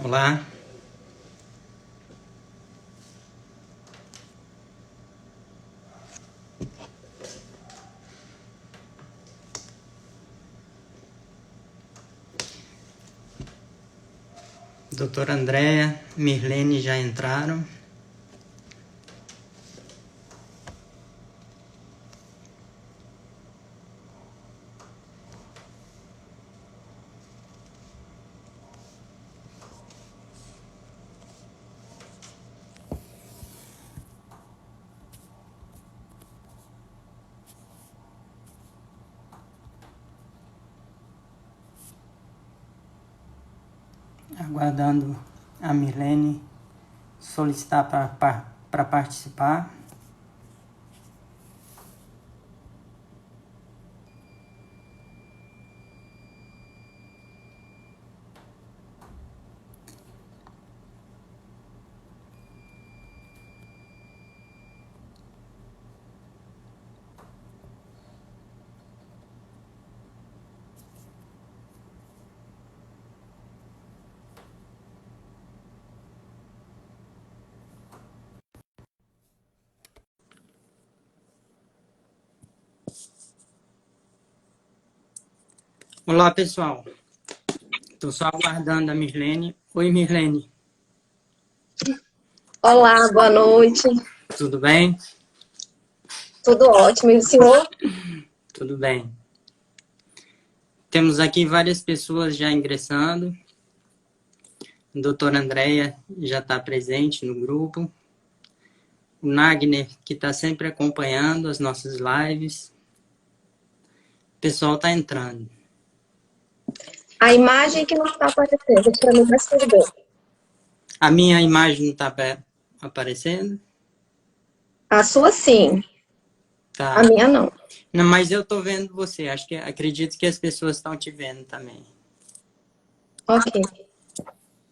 Olá. Doutora Andréa, Mirlene já entraram. Aguardando a Mirlene solicitar para participar. Olá, pessoal. Estou só aguardando a Mirlene. Oi, Mirlene. Olá, boa noite. Tudo bem? Tudo ótimo. E o senhor? Tudo bem. Temos aqui várias pessoas já ingressando. A doutora Andréa já está presente no grupo. O Nagner, que está sempre acompanhando as nossas lives. O pessoal está entrando. A imagem que não está aparecendo, para mim vai ser bom. A minha imagem não está aparecendo? A sua sim, Tá. a minha não. Não, mas eu estou vendo você. Acredito que as pessoas estão te vendo também. Ok.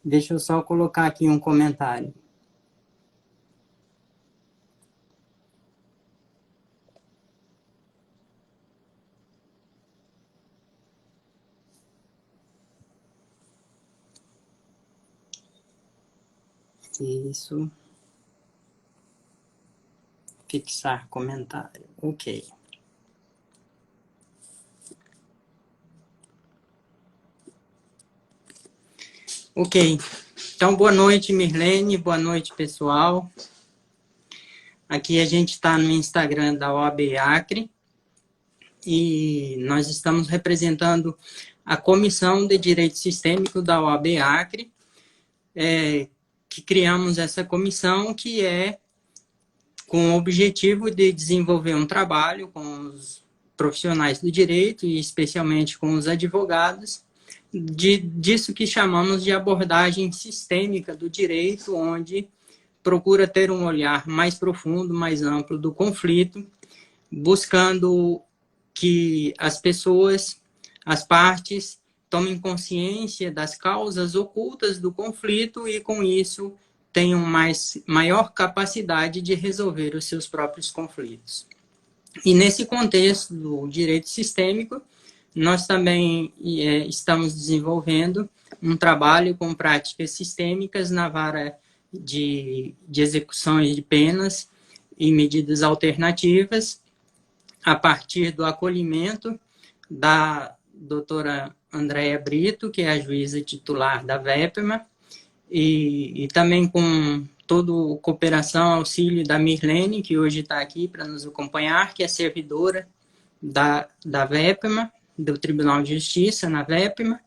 Deixa eu só colocar aqui um comentário. Isso. Fixar comentário. Ok. Ok. Então, boa noite, Mirlene. Boa noite, pessoal. Aqui a gente está no Instagram da OAB Acre. E nós estamos representando a Comissão de Direito Sistêmico da OAB Acre, que criamos essa comissão que é com o objetivo de desenvolver um trabalho com os profissionais do direito e especialmente com os advogados, disso que chamamos de abordagem sistêmica do direito, onde procura ter um olhar mais profundo, mais amplo do conflito, buscando que as pessoas, as partes, tomem consciência das causas ocultas do conflito e, com isso, tenham maior capacidade de resolver os seus próprios conflitos. E, nesse contexto do direito sistêmico, nós também estamos desenvolvendo um trabalho com práticas sistêmicas na vara de execuções de penas e medidas alternativas, a partir do acolhimento da doutora Andréa Brito, que é a juíza titular da VEPMA, e também com toda a cooperação, auxílio da Mirlene, que hoje está aqui para nos acompanhar, que é servidora da VEPMA, do Tribunal de Justiça na VEPMA,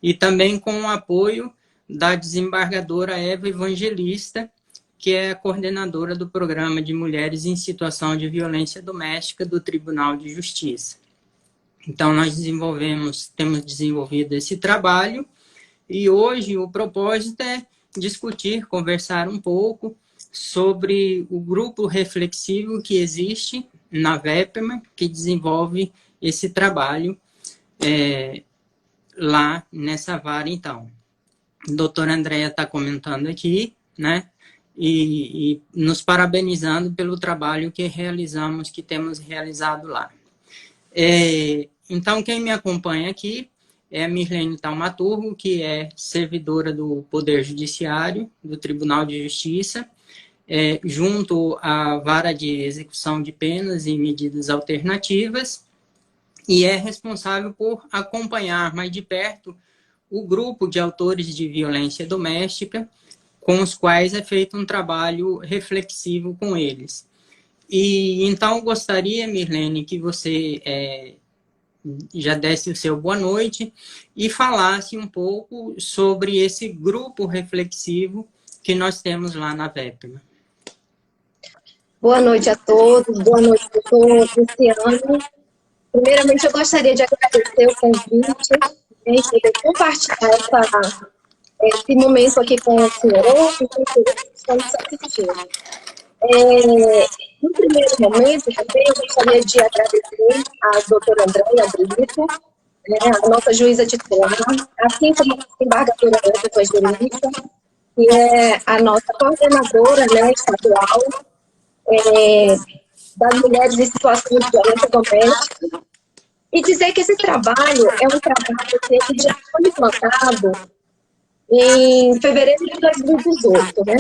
e também com o apoio da desembargadora Eva Evangelista, que é a coordenadora do Programa de Mulheres em Situação de Violência Doméstica do Tribunal de Justiça. Então, nós temos desenvolvido esse trabalho, e hoje o propósito é discutir, conversar um pouco sobre o grupo reflexivo que existe na VEPMA, que desenvolve esse trabalho lá nessa vara, então. A doutora Andréa está comentando aqui, né? E nos parabenizando pelo trabalho que temos realizado lá. Então, quem me acompanha aqui é a Mirlene Taumaturgo, que é servidora do Poder Judiciário, do Tribunal de Justiça, junto à Vara de Execução de Penas e Medidas Alternativas, e é responsável por acompanhar mais de perto o grupo de autores de violência doméstica, com os quais é feito um trabalho reflexivo com eles. E então gostaria, Mirlene, que você já desse o seu boa noite e falasse um pouco sobre esse grupo reflexivo que nós temos lá na VEPMA. Boa noite a todos, boa noite, doutor Luciano. Primeiramente, eu gostaria de agradecer o convite e poder compartilhar esse momento aqui com o senhor e com todos que estão nos assistindo. No primeiro momento, também, eu gostaria de agradecer à doutora Andréia Brito, a nossa juíza titular, assim como a desembargadora Evangelista, que é a nossa coordenadora, estadual, das mulheres em situação de violência doméstica, e dizer que esse trabalho é um trabalho que já foi implantado em fevereiro de 2018, né?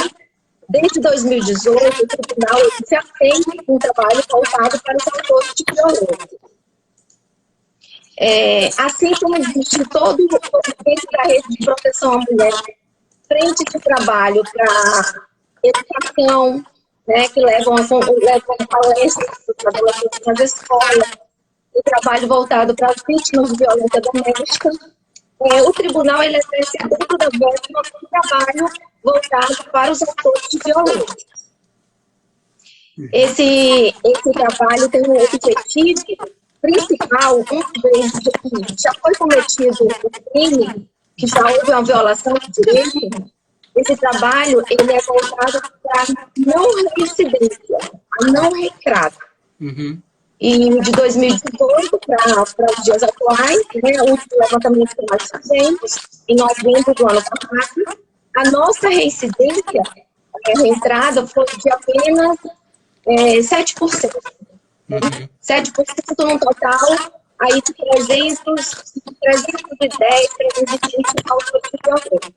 Desde 2018, o tribunal já tem um trabalho voltado para os autores de violência. Assim como existe todo dentro da rede de proteção à mulher, frente de trabalho para educação, né, que levam palestras para adolescentes nas escolas, o trabalho voltado para as vítimas de violência doméstica. O tribunal exerce dentro da VEPMA um trabalho voltado para os autores de violência. Esse trabalho tem um objetivo principal, uma vez que já foi cometido um crime, que já houve uma violação de direito. Esse trabalho ele é voltado para a não reincidência, a não recrato. E de 2018 para os dias atuais, né, o último levantamento que nós fizemos, em novembro do ano passado, a nossa reincidência, a reentrada foi de apenas 7%. 7% no total aí de 310, 320 autores de violência.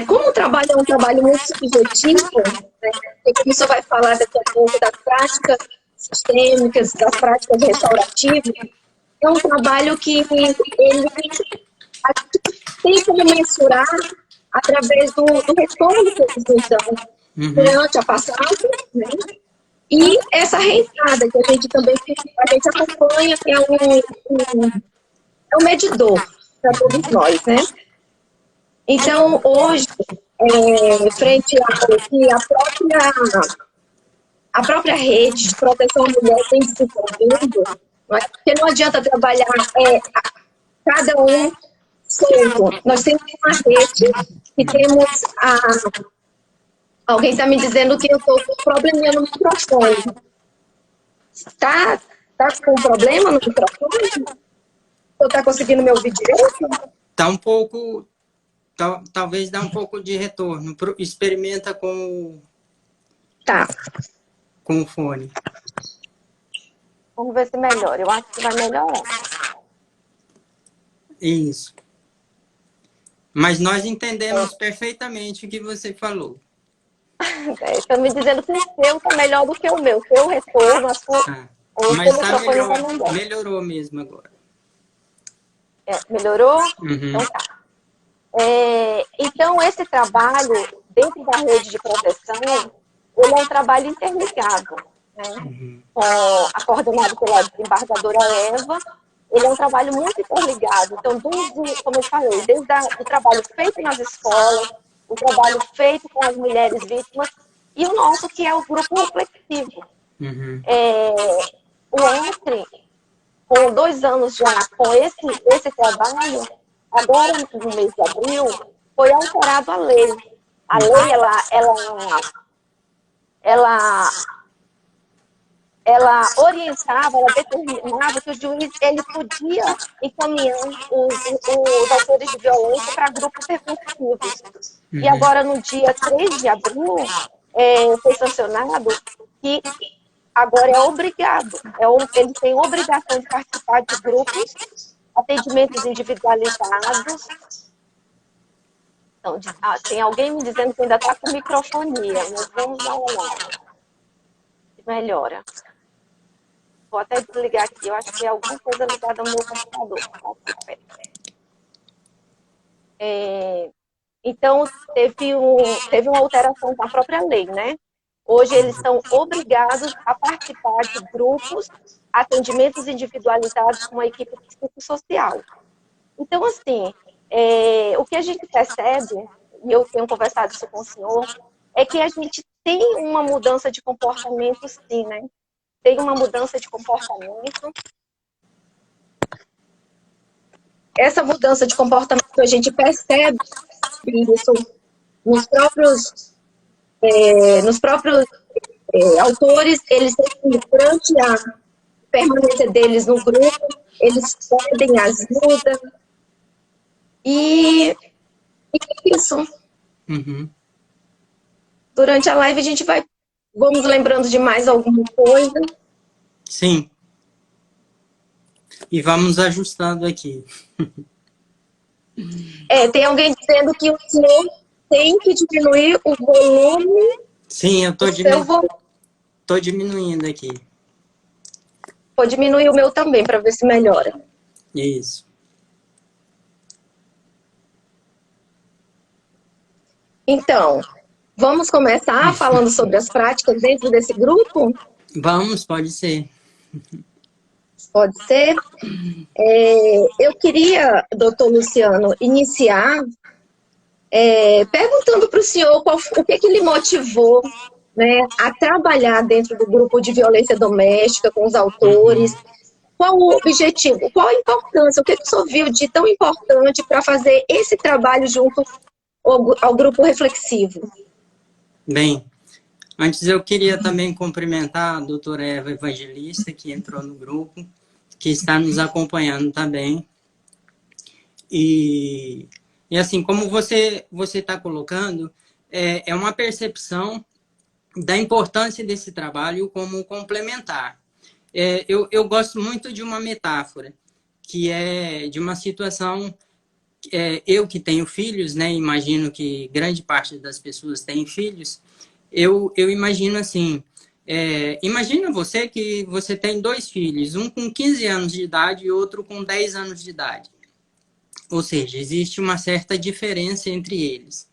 Como o trabalho é um trabalho muito subjetivo, né, e como o senhor vai falar daqui a pouco das práticas sistêmicas, das práticas restaurativas, é um trabalho que ele tem como mensurar através do retorno que eles nos dão durante a passagem, né? E essa reentrada que a gente também acompanha, que é um medidor para todos nós, né? Então, hoje, frente a própria rede de proteção à mulher tem desenvolvido, porque não adianta trabalhar cada um solto. Nós temos uma rede que temos Alguém está me dizendo que eu estou com probleminha no microfone. Tá com problema no microfone? Você está conseguindo me ouvir direito? Está um pouco... Talvez dá um pouco de retorno. Experimenta com o fone. Vamos ver se melhora. Eu acho que vai melhorar. Isso. Mas nós entendemos perfeitamente o que você falou. Estão me dizendo que o seu está melhor do que o meu. O seu retorno, a sua... Mas está melhorou mesmo agora. Melhorou? Então tá. Então, esse trabalho, dentro da rede de proteção, ele é um trabalho interligado, né? Coordenado pela desembargadora Eva, ele é um trabalho muito interligado. Então, como eu falei, desde o trabalho feito nas escolas, o trabalho feito com as mulheres vítimas, e o nosso, que é o grupo reflexivo. O ENTRE, com 2 anos já com esse trabalho, agora no mês de abril, foi alterada a lei. A lei, ela orientava, ela determinava que o juiz ele podia encaminhar os autores de violência para grupos reflexivos. E agora, no dia 3 de abril, foi sancionado que agora é obrigado. Eles têm obrigação de participar de grupos atendimentos individualizados. Então, tem alguém me dizendo que ainda está com microfonia, mas vamos dar uma olhada. Melhora. Vou até desligar aqui, eu acho que é alguma coisa ligada ao meu computador. Então, teve uma alteração da própria lei, né? Hoje eles são obrigados a participar de grupos, atendimentos individualizados com a equipe psicossocial. Então, assim, o que a gente percebe, e eu tenho conversado isso com o senhor, é que a gente tem uma mudança de comportamento, sim, né? Tem uma mudança de comportamento. Essa mudança de comportamento, a gente percebe isso nos próprios autores, eles durante a permanência deles no grupo, eles pedem ajuda. E isso. Uhum. Durante a live a gente vamos lembrando de mais alguma coisa. Sim. E vamos ajustando aqui. Tem alguém dizendo que o senhor tem que diminuir o volume. Sim, eu tô diminuindo aqui. Vou diminuir o meu também, para ver se melhora. Isso. Então, vamos começar falando sobre as práticas dentro desse grupo? Vamos, pode ser. Pode ser. Eu queria, doutor Luciano, iniciar perguntando para o senhor o que lhe motivou, né, a trabalhar dentro do grupo de violência doméstica com os autores. Qual o objetivo? Qual a importância? O que o senhor viu de tão importante para fazer esse trabalho junto ao grupo reflexivo? Bem, antes eu queria também cumprimentar a doutora Eva Evangelista, que entrou no grupo, que está nos acompanhando também. E assim, como você está colocando, é uma percepção da importância desse trabalho como complementar. Eu gosto muito de uma metáfora, que é de uma situação, eu que tenho filhos, né, imagino que grande parte das pessoas tem filhos, eu imagino assim, imagina você que você tem 2 filhos, um com 15 anos de idade e outro com 10 anos de idade. Ou seja, existe uma certa diferença entre eles.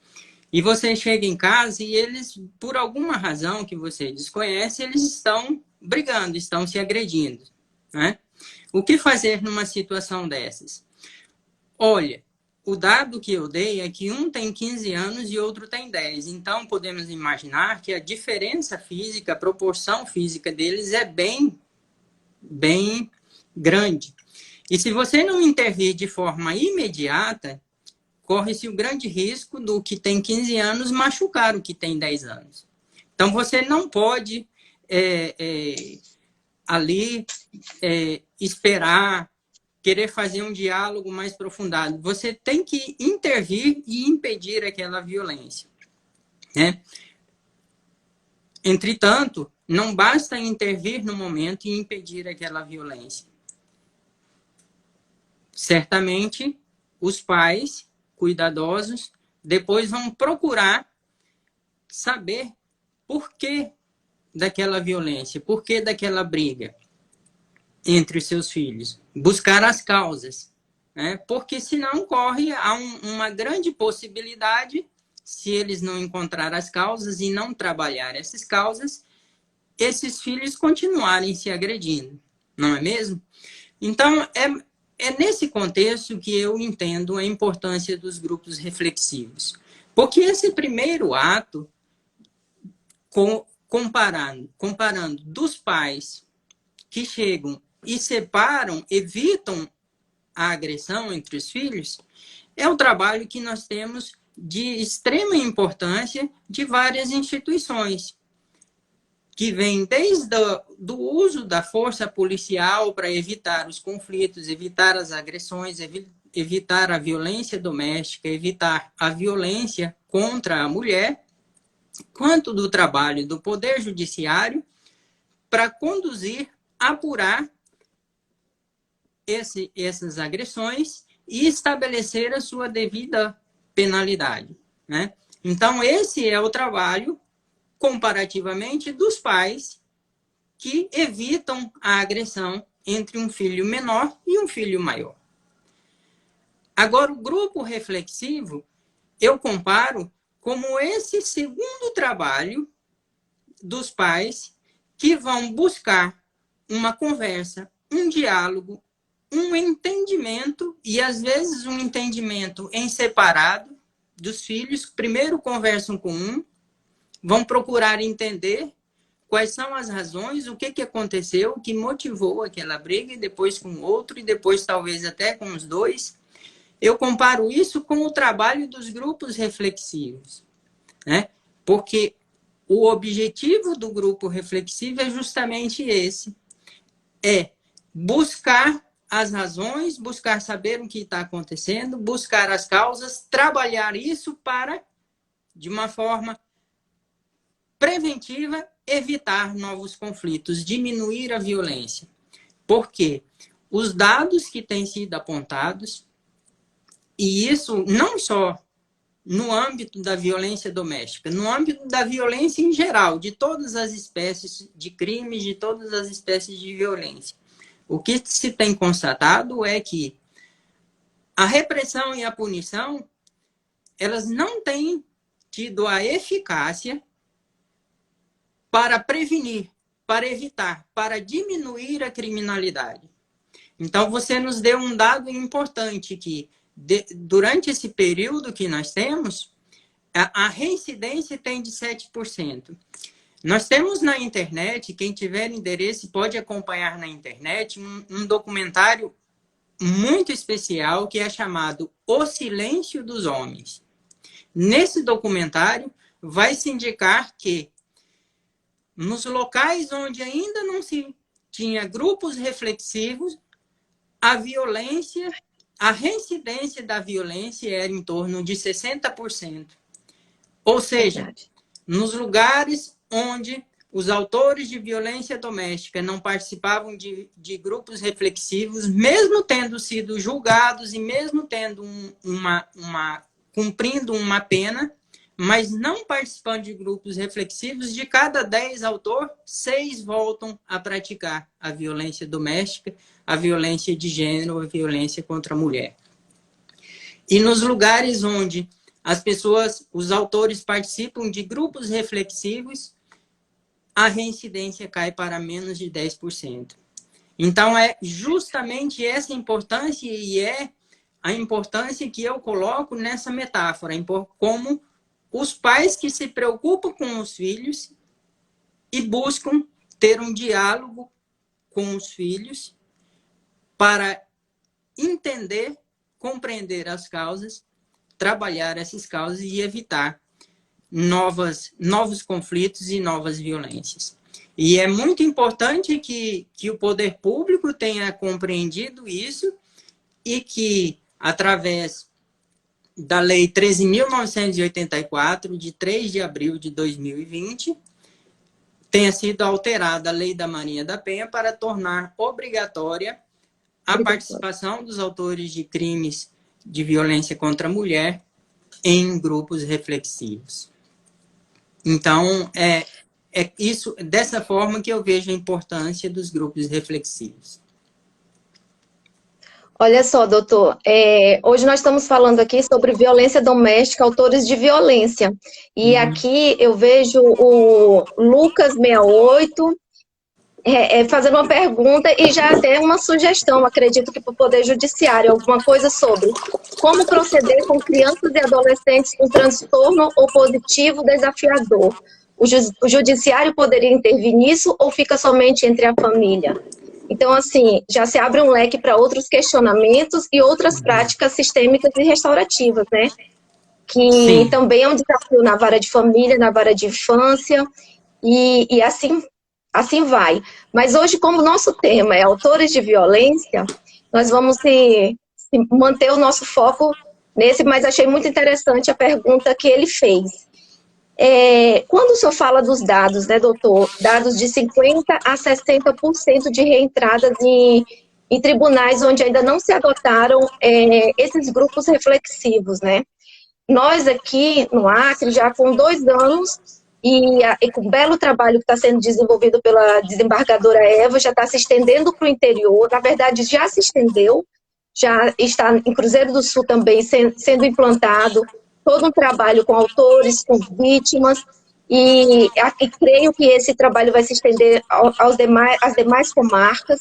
E você chega em casa e eles, por alguma razão que você desconhece, eles estão brigando, estão se agredindo, né? O que fazer numa situação dessas? Olha, o dado que eu dei é que um tem 15 anos e outro tem 10. Então, podemos imaginar que a diferença física, a proporção física deles é bem grande. E se você não intervir de forma imediata, corre-se o grande risco do que tem 15 anos machucar o que tem 10 anos. Então, você não pode ali esperar, querer fazer um diálogo mais aprofundado. Você tem que intervir e impedir aquela violência, né? Entretanto, não basta intervir no momento e impedir aquela violência. Certamente, os pais cuidadosos depois vão procurar saber por que daquela violência, por que daquela briga entre os seus filhos. Buscar as causas, né? Porque senão corre a uma grande possibilidade, se eles não encontrar as causas e não trabalhar essas causas, esses filhos continuarem se agredindo, não é mesmo? Então, é nesse contexto que eu entendo a importância dos grupos reflexivos. Porque esse primeiro ato, comparando dos pais que chegam e separam, evitam a agressão entre os filhos, é o trabalho que nós temos de extrema importância de várias instituições, que vem desde do uso da força policial para evitar os conflitos, evitar as agressões, evitar a violência doméstica, evitar a violência contra a mulher, quanto do trabalho do Poder Judiciário para conduzir, apurar essas agressões e estabelecer a sua devida penalidade, né? Então, esse é o trabalho, comparativamente, dos pais que evitam a agressão entre um filho menor e um filho maior. Agora, o grupo reflexivo, eu comparo como esse segundo trabalho dos pais que vão buscar uma conversa, um diálogo, um entendimento, e às vezes um entendimento em separado dos filhos. Primeiro conversam com um, vão procurar entender quais são as razões, o que aconteceu, o que motivou aquela briga, e depois com o outro, e depois talvez até com os dois. Eu comparo isso com o trabalho dos grupos reflexivos, né? Porque o objetivo do grupo reflexivo é justamente esse, é buscar as razões, buscar saber o que está acontecendo, buscar as causas, trabalhar isso para, de uma forma preventiva, evitar novos conflitos, diminuir a violência. Porque os dados que têm sido apontados, e isso não só no âmbito da violência doméstica, no âmbito da violência em geral, de todas as espécies de crimes, de todas as espécies de violência. O que se tem constatado é que a repressão e a punição, elas não têm tido a eficácia para prevenir, para evitar, para diminuir a criminalidade. Então, você nos deu um dado importante que, durante esse período que nós temos, a reincidência tem de 7%. Nós temos na internet, quem tiver interesse pode acompanhar na internet, um documentário muito especial que é chamado O Silêncio dos Homens. Nesse documentário, vai se indicar que nos locais onde ainda não se tinha grupos reflexivos, a violência, a reincidência da violência era em torno de 60%. Ou seja, nos lugares onde os autores de violência doméstica não participavam de grupos reflexivos, mesmo tendo sido julgados e mesmo tendo cumprindo uma pena, mas não participando de grupos reflexivos, de cada 10 autores, 6 voltam a praticar a violência doméstica, a violência de gênero, a violência contra a mulher. E nos lugares onde as pessoas, os autores participam de grupos reflexivos, a reincidência cai para menos de 10%. Então, é justamente essa importância, e é a importância que eu coloco nessa metáfora, como os pais que se preocupam com os filhos e buscam ter um diálogo com os filhos para entender, compreender as causas, trabalhar essas causas e evitar novos conflitos e novas violências. E é muito importante que o poder público tenha compreendido isso e que, através da Lei 13.984, de 3 de abril de 2020, tenha sido alterada a Lei da Marinha da Penha para tornar obrigatória a participação dos autores de crimes de violência contra a mulher em grupos reflexivos. Então, é isso, dessa forma que eu vejo a importância dos grupos reflexivos. Olha só, doutor, hoje nós estamos falando aqui sobre violência doméstica, autores de violência. E aqui eu vejo o Lucas 68 fazendo uma pergunta e já até uma sugestão, acredito que para o Poder Judiciário, alguma coisa sobre como proceder com crianças e adolescentes com transtorno opositivo desafiador. O Judiciário poderia intervir nisso ou fica somente entre a família? Então, assim, já se abre um leque para outros questionamentos e outras práticas sistêmicas e restaurativas, né? Que Sim. também é um desafio na vara de família, na vara de infância, e assim vai. Mas hoje, como o nosso tema é autores de violência, nós vamos manter o nosso foco nesse, mas achei muito interessante a pergunta que ele fez. Quando o senhor fala dos dados, né, doutor? Dados de 50% a 60% de reentradas em tribunais onde ainda não se adotaram esses grupos reflexivos, né? Nós aqui no Acre, já com 2 anos, e com o belo trabalho que está sendo desenvolvido pela desembargadora Eva, já está se estendendo para o interior, na verdade já se estendeu, já está em Cruzeiro do Sul também sendo implantado todo um trabalho com autores, com vítimas, e creio que esse trabalho vai se estender às demais comarcas.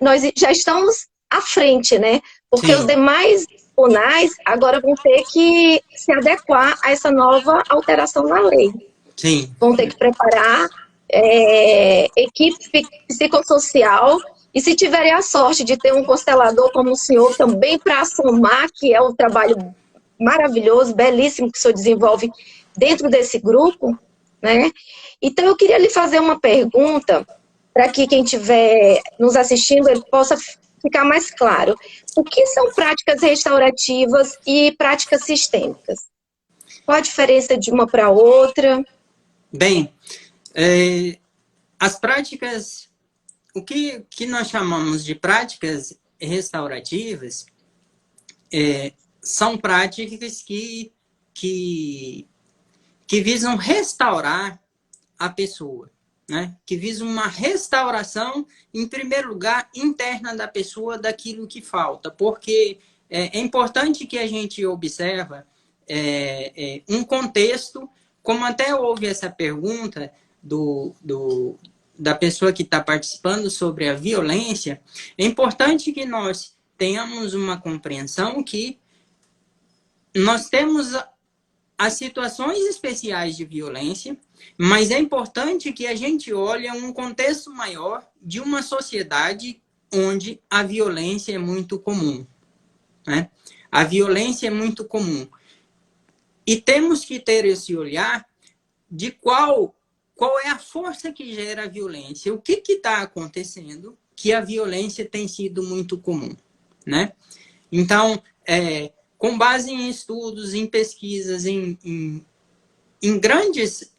Nós já estamos à frente, né? Porque os demais tribunais agora vão ter que se adequar a essa nova alteração na lei. Sim. Vão ter que preparar equipe psicossocial, e se tiverem a sorte de ter um constelador como o senhor também para somar, que é um trabalho maravilhoso, belíssimo que o senhor desenvolve dentro desse grupo, né? Então eu queria lhe fazer uma pergunta, para que quem estiver nos assistindo ele possa ficar mais claro. O que são práticas restaurativas e práticas sistêmicas? Qual a diferença de uma para outra? Bem, as práticas, o que nós chamamos de práticas restaurativas são práticas que visam restaurar a pessoa, né? Que visam uma restauração, em primeiro lugar, interna da pessoa daquilo que falta, porque é importante que a gente observe um contexto, como até houve essa pergunta da pessoa que está participando sobre a violência, é importante que nós tenhamos uma compreensão que nós temos as situações especiais de violência, mas é importante que a gente olhe um contexto maior de uma sociedade onde a violência é muito comum, né? A violência é muito comum. E temos que ter esse olhar de qual é a força que gera a violência, o que está acontecendo que a violência tem sido muito comum, né? Então, com base em estudos, em pesquisas, em grandes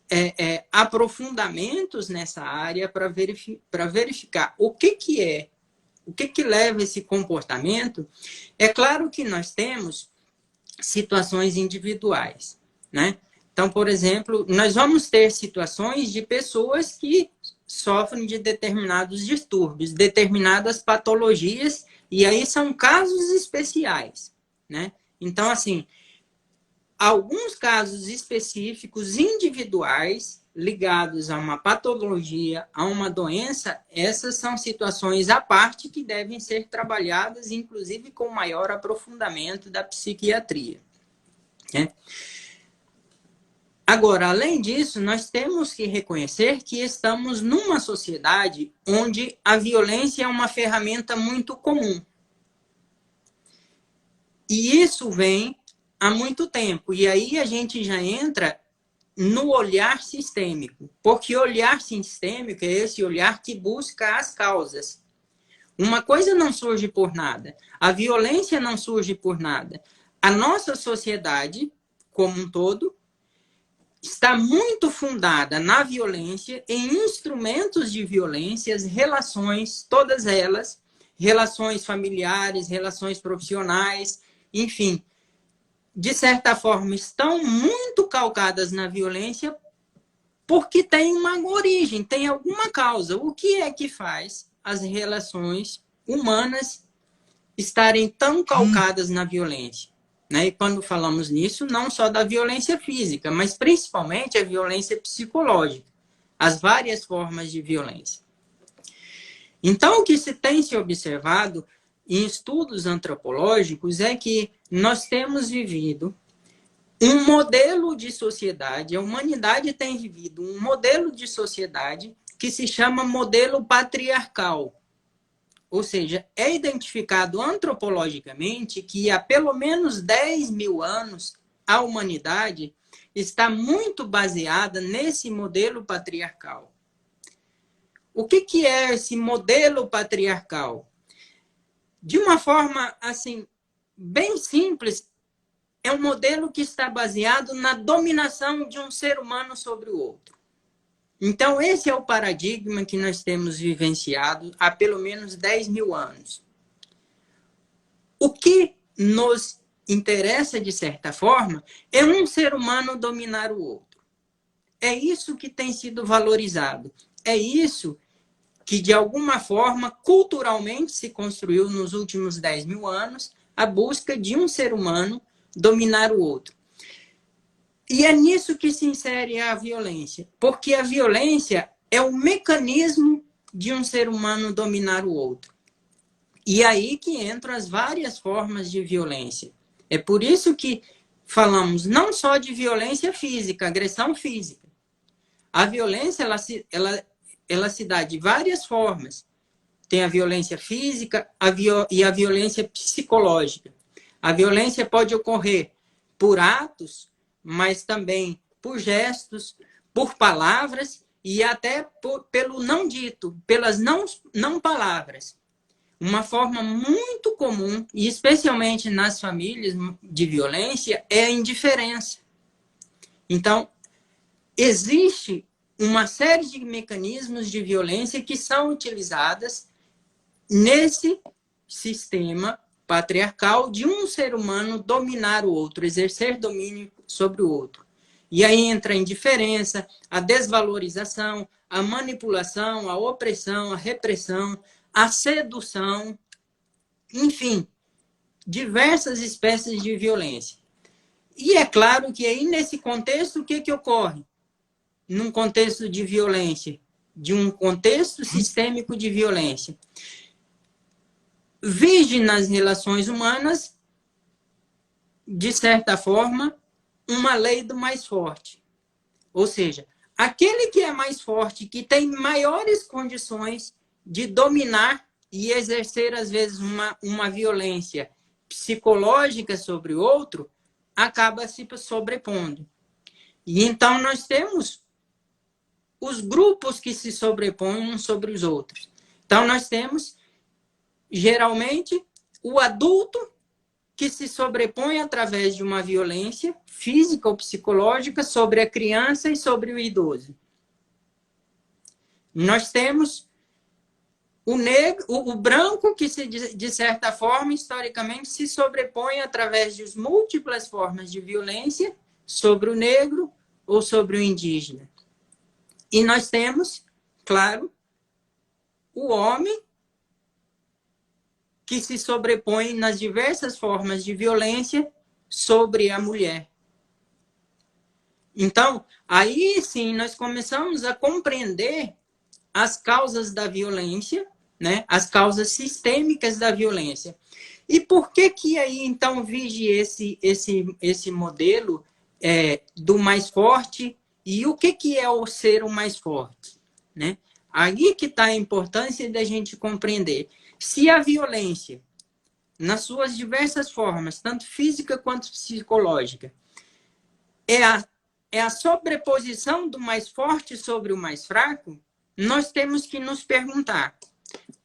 aprofundamentos nessa área para verificar o que leva esse comportamento, é claro que nós temos situações individuais, né? Então, por exemplo, nós vamos ter situações de pessoas que sofrem de determinados distúrbios, determinadas patologias, e aí são casos especiais, né? Então, assim, alguns casos específicos individuais ligados a uma patologia, a uma doença, essas são situações à parte que devem ser trabalhadas, inclusive com maior aprofundamento da psiquiatria, né? Agora, além disso, nós temos que reconhecer que estamos numa sociedade onde a violência é uma ferramenta muito comum. E isso vem há muito tempo. E aí a gente já entra no olhar sistêmico. Porque o olhar sistêmico é esse olhar que busca as causas. Uma coisa não surge por nada. A violência não surge por nada. A nossa sociedade, como um todo, está muito fundada na violência, em instrumentos de violência, relações, todas elas, relações familiares, relações profissionais, enfim, de certa forma, estão muito calcadas na violência porque tem uma origem, tem alguma causa. O que é que faz as relações humanas estarem tão calcadas na violência? Né? E quando falamos nisso, não só da violência física, mas principalmente a violência psicológica, as várias formas de violência. Então, o que se tem se observado em estudos antropológicos é que nós temos vivido um modelo de sociedade, a humanidade tem vivido um modelo de sociedade que se chama modelo patriarcal. Ou seja, é identificado antropologicamente que há pelo menos 10 mil anos a humanidade está muito baseada nesse modelo patriarcal. O que é esse modelo patriarcal? De uma forma assim bem simples, é um modelo que está baseado na dominação de um ser humano sobre o outro. Então, esse é o paradigma que nós temos vivenciado há pelo menos 10 mil anos. O que nos interessa, de certa forma, é um ser humano dominar o outro. É isso que tem sido valorizado. É isso que, de alguma forma, culturalmente se construiu nos últimos 10 mil anos, a busca de um ser humano dominar o outro. E é nisso que se insere a violência, porque a violência é o mecanismo de um ser humano dominar o outro. E aí que entram as várias formas de violência. É por isso que falamos não só de violência física, agressão física. A violência, ela se dá de várias formas. Tem a violência física e a violência psicológica. A violência pode ocorrer por atos, mas também por gestos, por palavras e até pelo não dito, pelas não palavras. Uma forma muito comum, e especialmente nas famílias de violência, é a indiferença. Então, existe uma série de mecanismos de violência que são utilizadas nesse sistema patriarcal de um ser humano dominar o outro, exercer domínio sobre o outro. E aí entra a indiferença, a desvalorização, a manipulação, a opressão, a repressão, a sedução, enfim, diversas espécies de violência. E é claro que aí nesse contexto, o que ocorre? Num contexto de violência, de um contexto sistêmico de violência, vige nas relações humanas, de certa forma, uma lei do mais forte. Ou seja, aquele que é mais forte, que tem maiores condições de dominar e exercer, às vezes, uma violência psicológica sobre o outro, acaba se sobrepondo. E então nós temos os grupos que se sobrepõem uns sobre os outros. Então nós temos, geralmente, o adulto que se sobrepõe através de uma violência física ou psicológica sobre a criança e sobre o idoso. Nós temos o negro, o branco que, de certa forma, historicamente, se sobrepõe através de múltiplas formas de violência sobre o negro ou sobre o indígena. E nós temos, claro, o homem que se sobrepõe nas diversas formas de violência sobre a mulher. Então, aí sim, nós começamos a compreender as causas da violência, né? As causas sistêmicas da violência. E por que que aí, então, vige esse modelo do mais forte? E o que é o ser o mais forte? Né? Aí que está a importância da gente compreender. Se a violência, nas suas diversas formas, tanto física quanto psicológica, é a sobreposição do mais forte sobre o mais fraco, nós temos que nos perguntar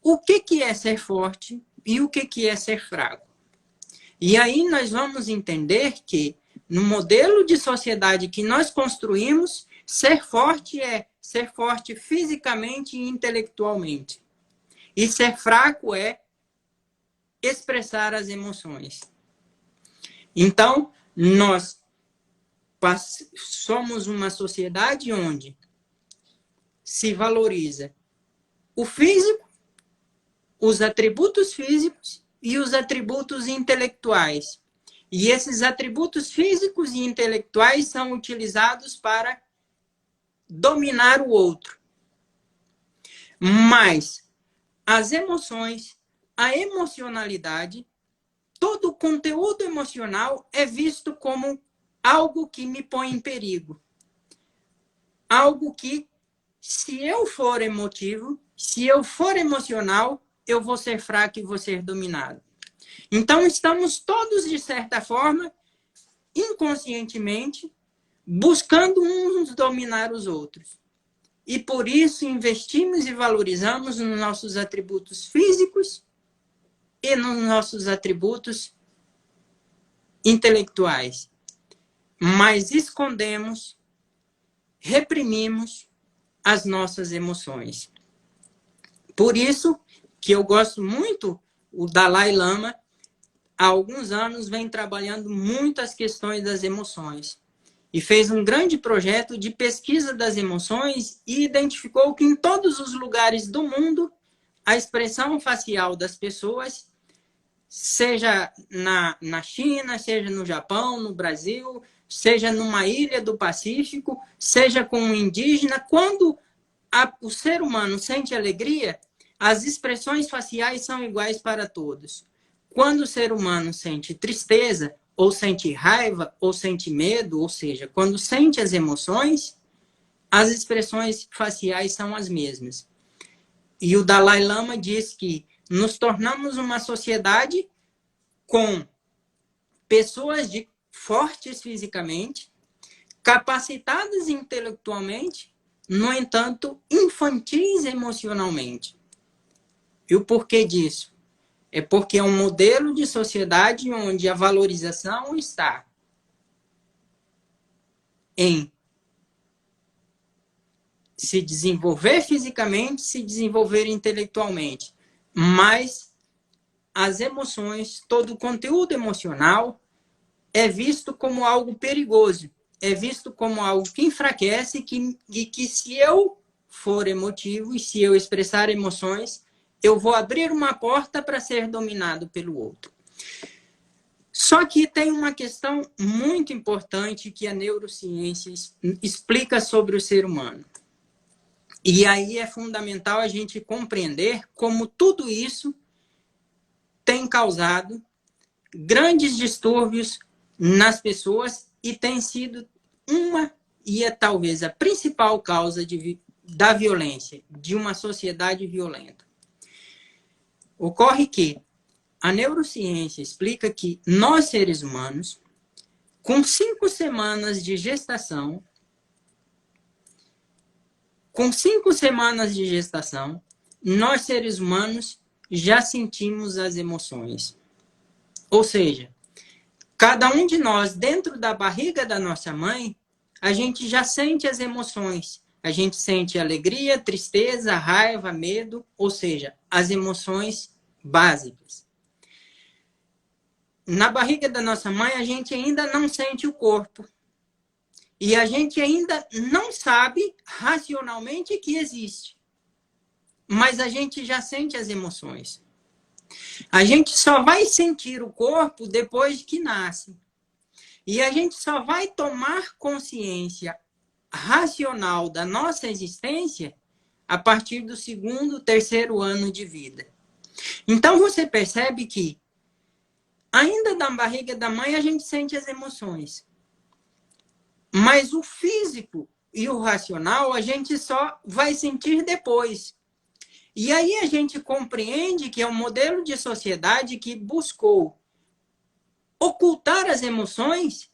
o que é ser forte e o que é ser fraco. E aí nós vamos entender que, no modelo de sociedade que nós construímos, ser forte é ser forte fisicamente e intelectualmente. E ser fraco é expressar as emoções. Então, nós somos uma sociedade onde se valoriza o físico, os atributos físicos e os atributos intelectuais. E esses atributos físicos e intelectuais são utilizados para dominar o outro. Mas as emoções, a emocionalidade, todo o conteúdo emocional é visto como algo que me põe em perigo. Algo que, se eu for emotivo, se eu for emocional, eu vou ser fraco e vou ser dominado. Então, estamos todos, de certa forma, inconscientemente, buscando uns dominar os outros. E por isso investimos e valorizamos nos nossos atributos físicos e nos nossos atributos intelectuais. Mas escondemos, reprimimos as nossas emoções. Por isso que eu gosto muito, o Dalai Lama, há alguns anos, vem trabalhando muito as questões das emoções. E fez um grande projeto de pesquisa das emoções e identificou que em todos os lugares do mundo, a expressão facial das pessoas, seja na China, seja no Japão, no Brasil, seja numa ilha do Pacífico, seja com um indígena, quando o ser humano sente alegria, as expressões faciais são iguais para todos. Quando o ser humano sente tristeza, ou sente raiva, ou sente medo, ou seja, quando sente as emoções, as expressões faciais são as mesmas. E o Dalai Lama diz que nos tornamos uma sociedade com pessoas fortes fisicamente, capacitadas intelectualmente, no entanto, infantis emocionalmente. E o porquê disso? É porque é um modelo de sociedade onde a valorização está em se desenvolver fisicamente, se desenvolver intelectualmente. Mas as emoções, todo o conteúdo emocional é visto como algo perigoso, é visto como algo que enfraquece e que se eu for emotivo e se eu expressar emoções, eu vou abrir uma porta para ser dominado pelo outro. Só que tem uma questão muito importante que a neurociência explica sobre o ser humano. E aí é fundamental a gente compreender como tudo isso tem causado grandes distúrbios nas pessoas e tem sido e é talvez a principal causa da violência, de uma sociedade violenta. Ocorre que a neurociência explica que nós, seres humanos, com 5 semanas de gestação, nós, seres humanos, já sentimos as emoções. Ou seja, cada um de nós, dentro da barriga da nossa mãe, a gente já sente as emoções. A gente sente alegria, tristeza, raiva, medo, ou seja, as emoções básicas. Na barriga da nossa mãe, a gente ainda não sente o corpo. E a gente ainda não sabe racionalmente que existe. Mas a gente já sente as emoções. A gente só vai sentir o corpo depois que nasce. E a gente só vai tomar consciência racional da nossa existência a partir do 2º, 3º ano de vida. Então você percebe que ainda na barriga da mãe a gente sente as emoções. Mas o físico e o racional a gente só vai sentir depois. E aí a gente compreende que é um modelo de sociedade que buscou ocultar as emoções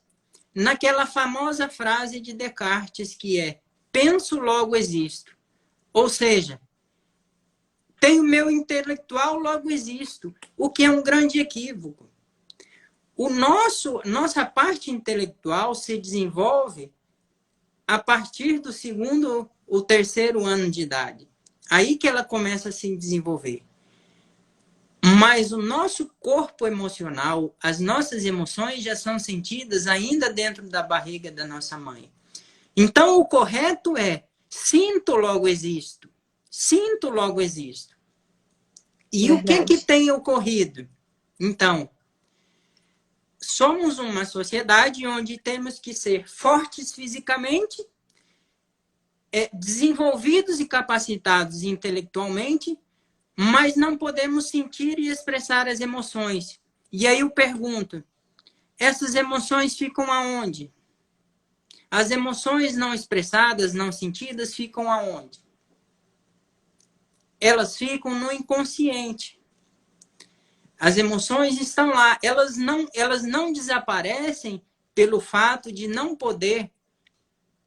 naquela famosa frase de Descartes que é: penso, logo existo. Ou seja, tenho meu intelectual, logo existo, o que é um grande equívoco. Nossa parte intelectual se desenvolve a partir do 2º ou 3º ano de idade. Aí que ela começa a se desenvolver. Mas o nosso corpo emocional, as nossas emoções já são sentidas ainda dentro da barriga da nossa mãe. Então, o correto é: sinto, logo existo. Sinto, logo existo. E verdade. O que tem ocorrido? Então, somos uma sociedade onde temos que ser fortes fisicamente, desenvolvidos e capacitados intelectualmente, mas não podemos sentir e expressar as emoções. E aí eu pergunto, essas emoções ficam aonde? As emoções não expressadas, não sentidas, ficam aonde? Elas ficam no inconsciente. As emoções estão lá, elas não desaparecem pelo fato de não poder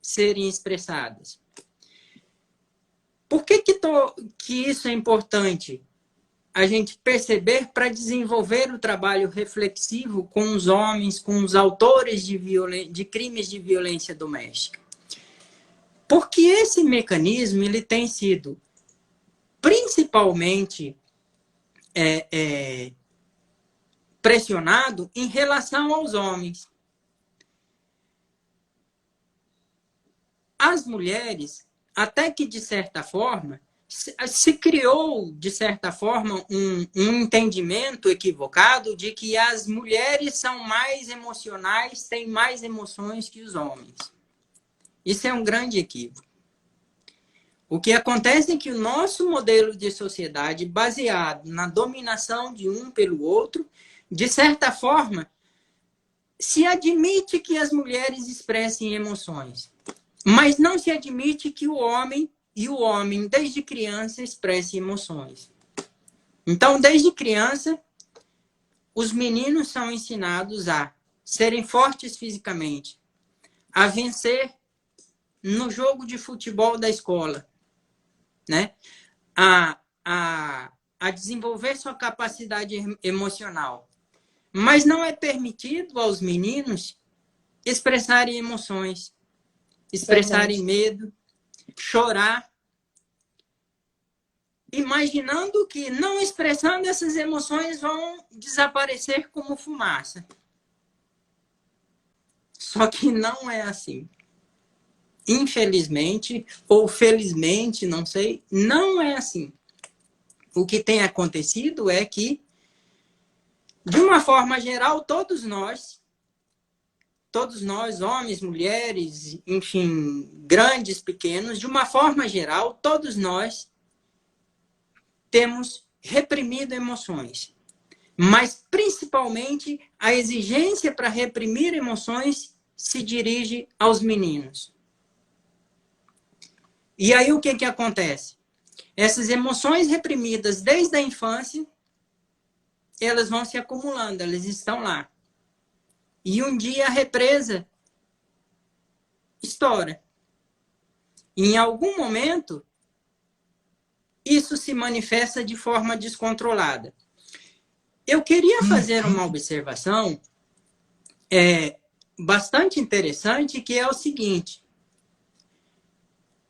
serem expressadas. Por que isso é importante? A gente perceber para desenvolver o trabalho reflexivo com os homens, com os autores de crimes de violência doméstica. Porque esse mecanismo ele tem sido principalmente pressionado em relação aos homens. As mulheres, até que de certa forma, se criou, de certa forma, um entendimento equivocado de que as mulheres são mais emocionais, têm mais emoções que os homens. Isso é um grande equívoco. O que acontece é que o nosso modelo de sociedade, baseado na dominação de um pelo outro, de certa forma, se admite que as mulheres expressem emoções, mas não se admite que o homem, desde criança, expresse emoções. Então, desde criança, os meninos são ensinados a serem fortes fisicamente, a vencer no jogo de futebol da escola, né? a desenvolver sua capacidade emocional. Mas não é permitido aos meninos expressarem emoções, expressarem medo, chorar, imaginando que não expressando essas emoções vão desaparecer como fumaça. Só que não é assim. Infelizmente, ou felizmente, não sei, não é assim. O que tem acontecido é que, de uma forma geral, todos nós, homens, mulheres, enfim, grandes, pequenos, de uma forma geral, todos nós temos reprimido emoções. Mas, principalmente, a exigência para reprimir emoções se dirige aos meninos. E aí o que acontece? Essas emoções reprimidas desde a infância, elas vão se acumulando, elas estão lá. E um dia a represa estoura. Em algum momento, isso se manifesta de forma descontrolada. Eu queria fazer uma observação bastante interessante, que é o seguinte: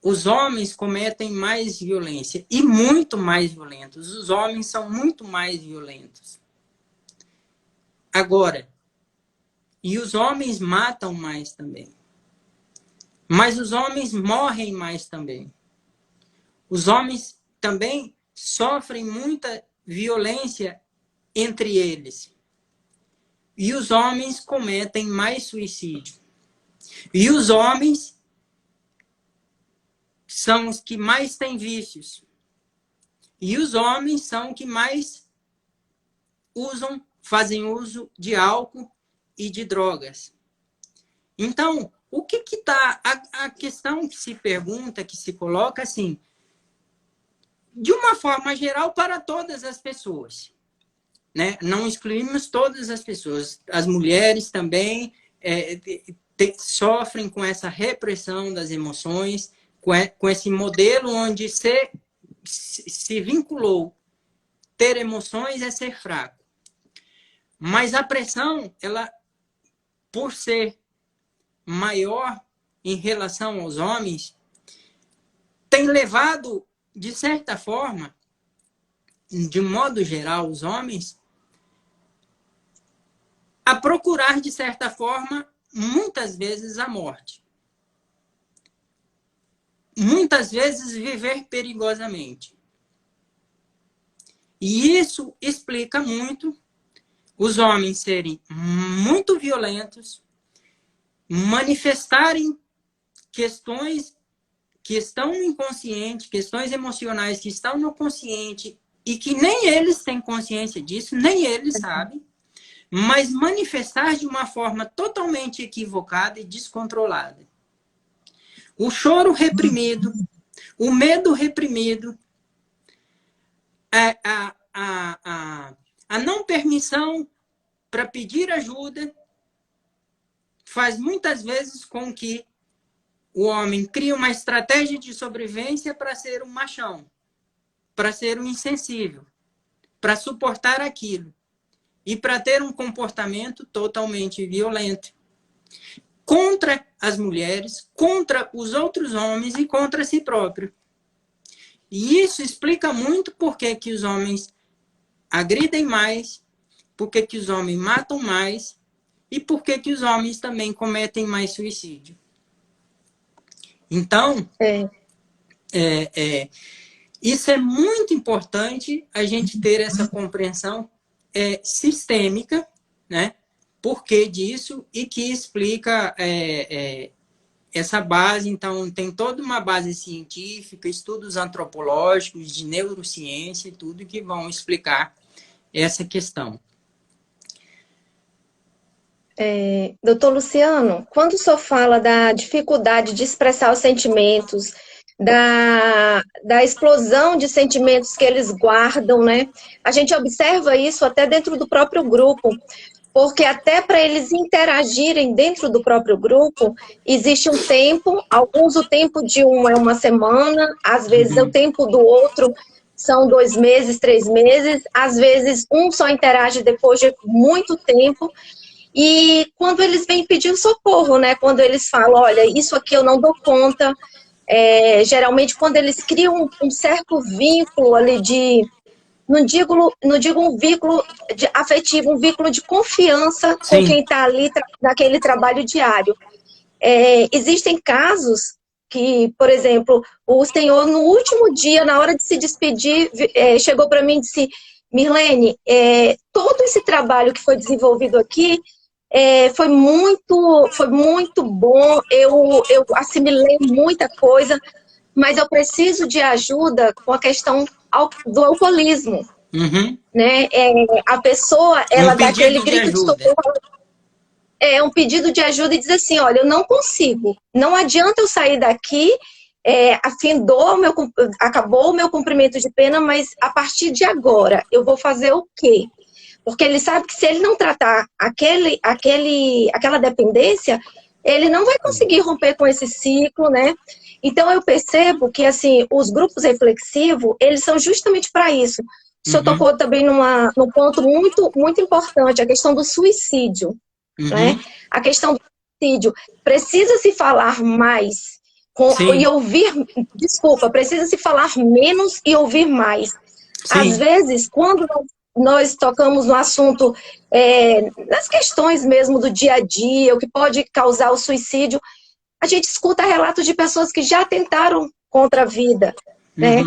os homens cometem mais violência, e muito mais violentos. Os homens são muito mais violentos. Agora, e os homens matam mais também. Mas os homens morrem mais também. Os homens também sofrem muita violência entre eles. E os homens cometem mais suicídio. E os homens são os que mais têm vícios. E os homens são os que mais fazem uso de álcool e de drogas. Então, o que está... A questão que se pergunta, que se coloca assim, de uma forma geral, para todas as pessoas, né? Não excluímos todas as pessoas. As mulheres também sofrem com essa repressão das emoções, com esse modelo onde se vinculou ter emoções é ser fraco. Mas a pressão, ela, por ser maior em relação aos homens, tem levado, de certa forma, de modo geral, os homens a procurar, de certa forma, muitas vezes a morte. Muitas vezes viver perigosamente. E isso explica muito os homens serem muito violentos, manifestarem questões que estão no inconsciente, questões emocionais que estão no consciente e que nem eles têm consciência disso, nem eles sabem, mas manifestar de uma forma totalmente equivocada e descontrolada. O choro reprimido, o medo reprimido, a não permissão para pedir ajuda faz muitas vezes com que o homem crie uma estratégia de sobrevivência para ser um machão, para ser um insensível, para suportar aquilo e para ter um comportamento totalmente violento. contra as mulheres, contra os outros homens e contra si próprio. E isso explica muito por que que os homens agridem mais, por que que os homens matam mais e por que que os homens também cometem mais suicídio. Então, isso é muito importante, a gente ter essa compreensão sistêmica, né? Por que disso, e que explica essa base. Então, tem toda uma base científica, estudos antropológicos, de neurociência e tudo que vão explicar essa questão. Doutor Luciano, quando o senhor fala da dificuldade de expressar os sentimentos, da explosão de sentimentos que eles guardam, né? A gente observa isso até dentro do próprio grupo, porque até para eles interagirem dentro do próprio grupo, existe um tempo, alguns o tempo de um é uma semana, às vezes o tempo do outro são 2 meses, 3 meses, às vezes um só interage depois de muito tempo. E quando eles vêm pedir socorro, né? Quando eles falam, olha, isso aqui eu não dou conta, geralmente quando eles criam um certo vínculo ali não digo um vínculo afetivo, um vínculo de confiança com Sim. quem está ali naquele trabalho diário. Existem casos que, por exemplo, o senhor no último dia, na hora de se despedir, chegou para mim e disse, Mirlene, todo esse trabalho que foi desenvolvido aqui foi muito bom, eu assimilei muita coisa, mas eu preciso de ajuda com a questão do alcoolismo. Uhum. Né? A pessoa, ela dá aquele grito de socorro, um pedido de ajuda e diz assim, olha, eu não consigo, não adianta eu sair daqui, acabou o meu cumprimento de pena, mas a partir de agora, eu vou fazer o quê? Porque ele sabe que se ele não tratar aquela dependência, ele não vai conseguir romper com esse ciclo, né? Então, eu percebo que, assim, os grupos reflexivos, eles são justamente para isso. O senhor tocou também num ponto muito, muito importante, a questão do suicídio, né? A questão do suicídio. Precisa se falar mais e ouvir... Desculpa, precisa se falar menos e ouvir mais. Sim. Às vezes, quando nós tocamos no assunto, nas questões mesmo do dia a dia, o que pode causar o suicídio, a gente escuta relatos de pessoas que já tentaram contra a vida, né?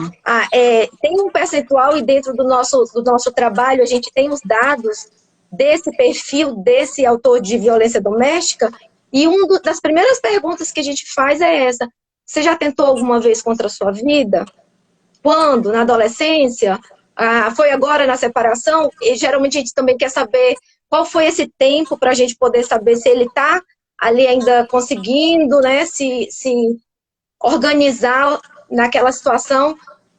Tem um percentual, e dentro do nosso trabalho a gente tem os dados desse perfil, desse autor de violência doméstica, e uma das primeiras perguntas que a gente faz é essa: você já tentou alguma vez contra a sua vida? Quando? Na adolescência? Foi agora na separação? E geralmente a gente também quer saber qual foi esse tempo para a gente poder saber se ele está ali ainda conseguindo, né, se organizar naquela situação.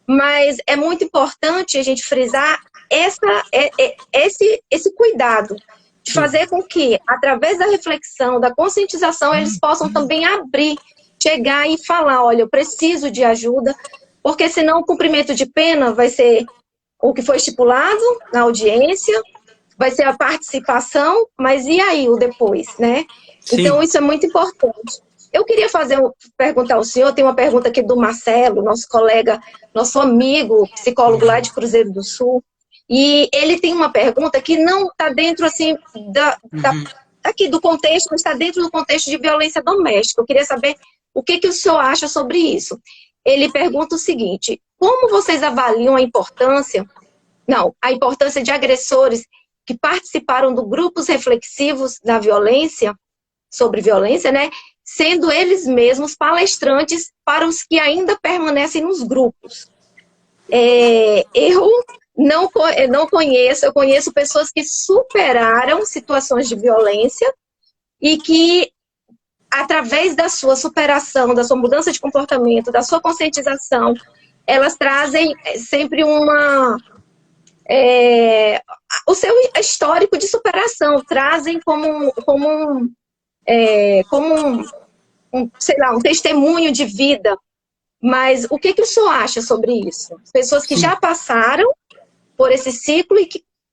Mas é muito importante a gente frisar esse cuidado de fazer com que, através da reflexão, da conscientização, eles possam também abrir, chegar e falar, olha, eu preciso de ajuda, porque senão o cumprimento de pena vai ser o que foi estipulado na audiência, vai ser a participação, mas e aí o depois, né? Sim. Então, isso é muito importante. Eu queria perguntar ao senhor, tem uma pergunta aqui do Marcelo, nosso colega, nosso amigo, psicólogo lá de Cruzeiro do Sul, e ele tem uma pergunta que não está dentro, assim, aqui do contexto, mas está dentro do contexto de violência doméstica. Eu queria saber o que o senhor acha sobre isso. Ele pergunta o seguinte: como vocês avaliam a importância de agressores que participaram de grupos reflexivos da violência, sobre violência, né, sendo eles mesmos palestrantes para os que ainda permanecem nos grupos? Eu não conheço, eu conheço pessoas que superaram situações de violência e que, através da sua superação, da sua mudança de comportamento, da sua conscientização, elas trazem sempre o seu histórico de superação, trazem como um testemunho de vida. Mas o que o senhor acha sobre isso? Pessoas que já passaram por esse ciclo e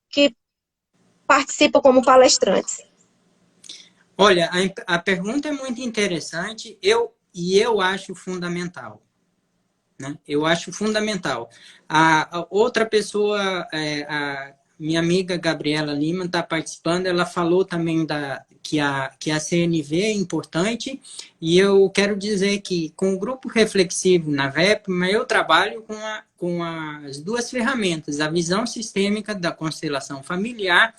que participam como palestrantes. Olha, a pergunta é muito interessante e eu acho fundamental. Né? Eu acho fundamental. A outra pessoa, a minha amiga Gabriela Lima está participando, ela falou também que a CNV é importante, e eu quero dizer que com o grupo reflexivo na VEPMA, eu trabalho com as duas ferramentas, a visão sistêmica da constelação familiar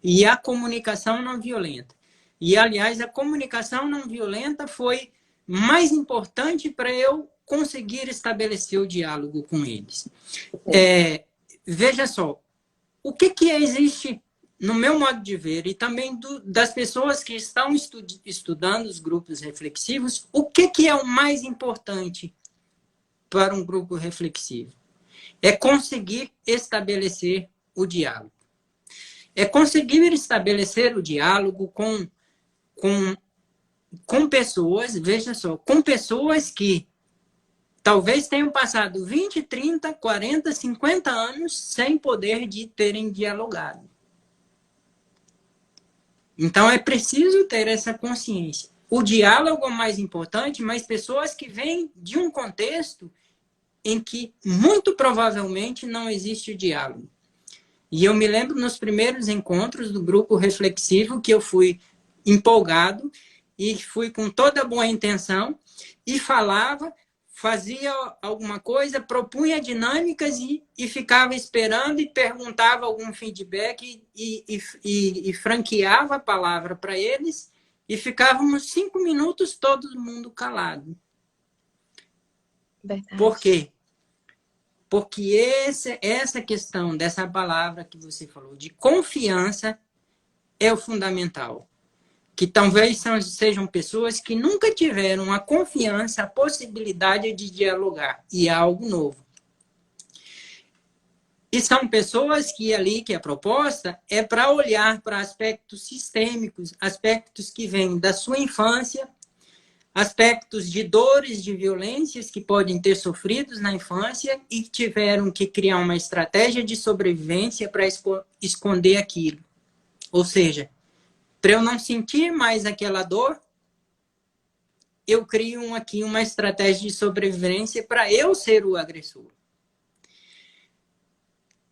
e a comunicação não violenta. E, aliás, a comunicação não violenta foi mais importante para eu conseguir estabelecer o diálogo com eles. Veja só, o que existe, no meu modo de ver, e também das pessoas que estão estudando os grupos reflexivos, o que é o mais importante para um grupo reflexivo? É conseguir estabelecer o diálogo. É conseguir estabelecer o diálogo com pessoas, veja só, com pessoas que talvez tenham passado 20, 30, 40, 50 anos sem poder de terem dialogado. Então, é preciso ter essa consciência. O diálogo é o mais importante, mas pessoas que vêm de um contexto em que, muito provavelmente, não existe o diálogo. E eu me lembro nos primeiros encontros do grupo reflexivo que eu fui empolgado e fui com toda boa intenção e falava, fazia alguma coisa, propunha dinâmicas e ficava esperando e perguntava algum feedback e franqueava a palavra para eles e ficávamos 5 minutos todo mundo calado. Verdade. Por quê? Porque essa questão dessa palavra que você falou, de confiança, é o fundamental. Que talvez sejam pessoas que nunca tiveram a confiança, a possibilidade de dialogar. E é algo novo. E são pessoas que a proposta é para olhar para aspectos sistêmicos, aspectos que vêm da sua infância, aspectos de dores, de violências que podem ter sofrido na infância e tiveram que criar uma estratégia de sobrevivência para esconder aquilo. Ou seja, para eu não sentir mais aquela dor, eu crio aqui uma estratégia de sobrevivência para eu ser o agressor.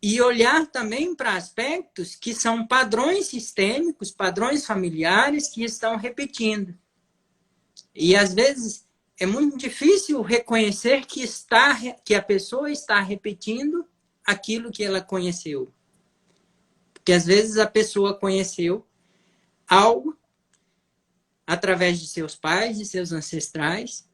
E olhar também para aspectos que são padrões sistêmicos, padrões familiares que estão repetindo. E, às vezes, é muito difícil reconhecer que a pessoa está repetindo aquilo que ela conheceu. Porque, às vezes, a pessoa conheceu algo através de seus pais, de seus ancestrais,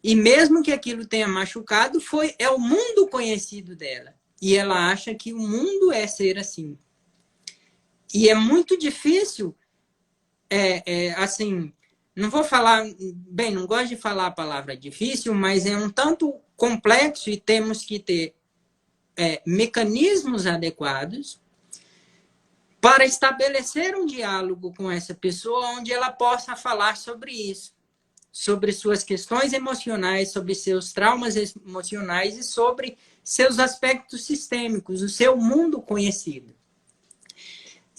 e mesmo que aquilo tenha machucado, é o mundo conhecido dela. E ela acha que o mundo é ser assim. E é muito difícil, assim... Não vou falar, bem, não gosto de falar a palavra difícil, mas é um tanto complexo e temos que ter mecanismos adequados para estabelecer um diálogo com essa pessoa onde ela possa falar sobre isso, sobre suas questões emocionais, sobre seus traumas emocionais e sobre seus aspectos sistêmicos, o seu mundo conhecido.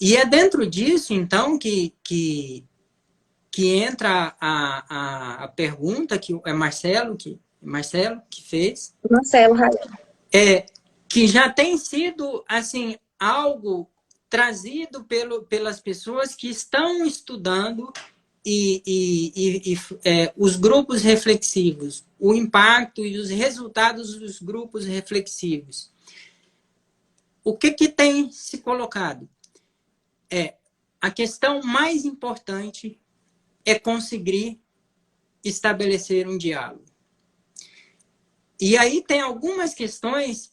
E é dentro disso, então, que entra a pergunta que é Marcelo que fez. Marcelo Raião. Que já tem sido assim, algo trazido pelas pessoas que estão estudando os grupos reflexivos, o impacto e os resultados dos grupos reflexivos. O que tem se colocado? A questão mais importante é conseguir estabelecer um diálogo. E aí tem algumas questões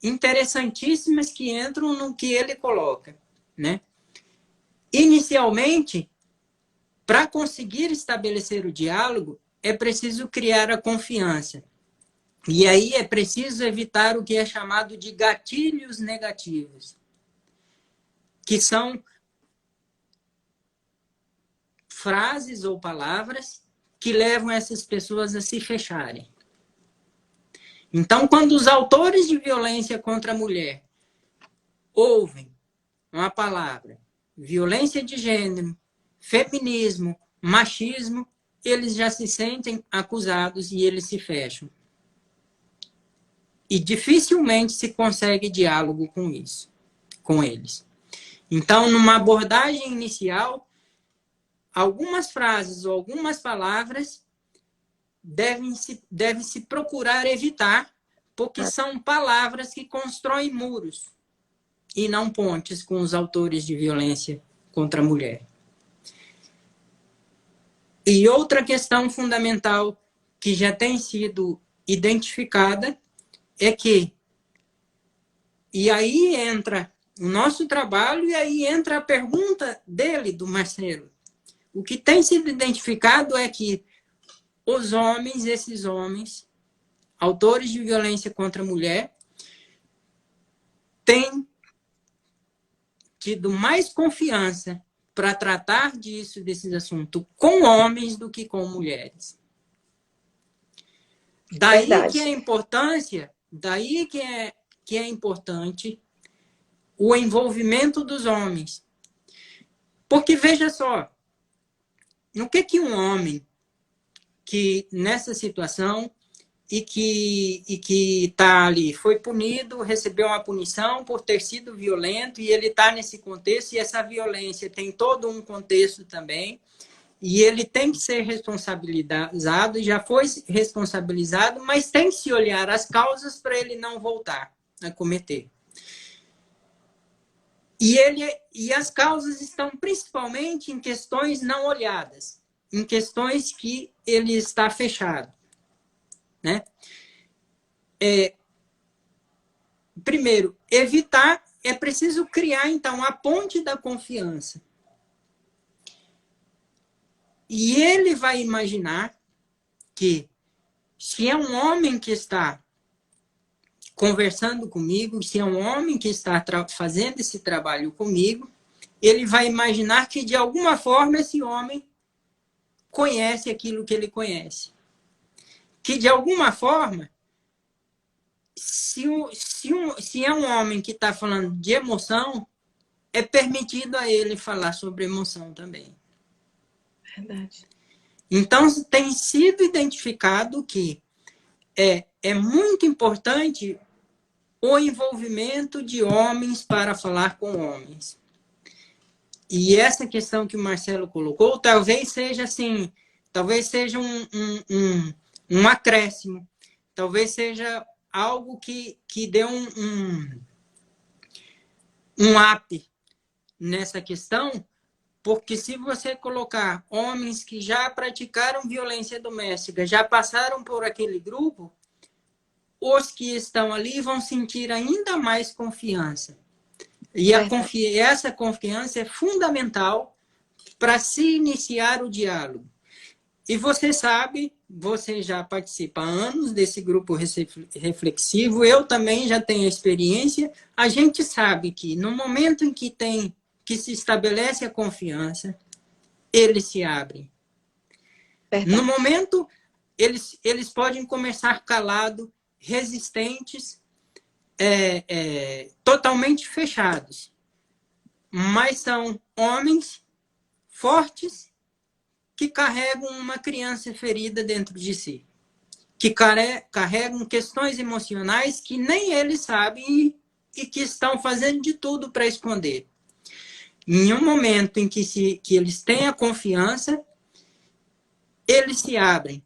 interessantíssimas que entram no que ele coloca, né? Inicialmente, para conseguir estabelecer o diálogo, é preciso criar a confiança. E aí é preciso evitar o que é chamado de gatilhos negativos, que são frases ou palavras que levam essas pessoas a se fecharem. Então, quando os autores de violência contra a mulher ouvem uma palavra, violência de gênero, feminismo, machismo, eles já se sentem acusados e eles se fecham. E dificilmente se consegue diálogo com isso, com eles. Então, numa abordagem inicial, algumas frases ou algumas palavras deve-se procurar evitar, porque são palavras que constroem muros e não pontes com os autores de violência contra a mulher. E outra questão fundamental que já tem sido identificada é que, e aí entra o nosso trabalho e aí entra a pergunta dele, do Marcelo. O que tem sido identificado é que os homens, esses homens, autores de violência contra a mulher, têm tido mais confiança para tratar desses assuntos com homens do que com mulheres. Daí Verdade. que é a importância, daí que é importante o envolvimento dos homens. Porque, veja só, o que um homem que nessa situação e que está ali, foi punido, recebeu uma punição por ter sido violento, e ele está nesse contexto, e essa violência tem todo um contexto também, e ele tem que ser responsabilizado, já foi responsabilizado, mas tem que se olhar as causas para ele não voltar a cometer. E as causas estão principalmente em questões não olhadas, em questões que ele está fechado. Né? Primeiro, evitar, é preciso criar, então, a ponte da confiança. E ele vai imaginar que, se é um homem que está conversando comigo, se é um homem que está fazendo esse trabalho comigo, ele vai imaginar que, de alguma forma, esse homem conhece aquilo que ele conhece. Que, de alguma forma, se é um homem que está falando de emoção, é permitido a ele falar sobre emoção também. Verdade. Então, tem sido identificado que é muito importante o envolvimento de homens para falar com homens. E essa questão que o Marcelo colocou, talvez seja assim, talvez seja um acréscimo, talvez seja algo que dê um up nessa questão, porque se você colocar homens que já praticaram violência doméstica, já passaram por aquele grupo, os que estão ali vão sentir ainda mais confiança. E essa confiança é fundamental para se iniciar o diálogo. E você sabe, você já participa há anos desse grupo reflexivo, eu também já tenho experiência, a gente sabe que no momento em que se estabelece a confiança, eles se abrem. Verdade. No momento, eles podem começar calados, resistentes, totalmente fechados. Mas são homens fortes que carregam uma criança ferida dentro de si. Que carregam questões emocionais que nem eles sabem e que estão fazendo de tudo para esconder. Em um momento em que eles têm a confiança, eles se abrem.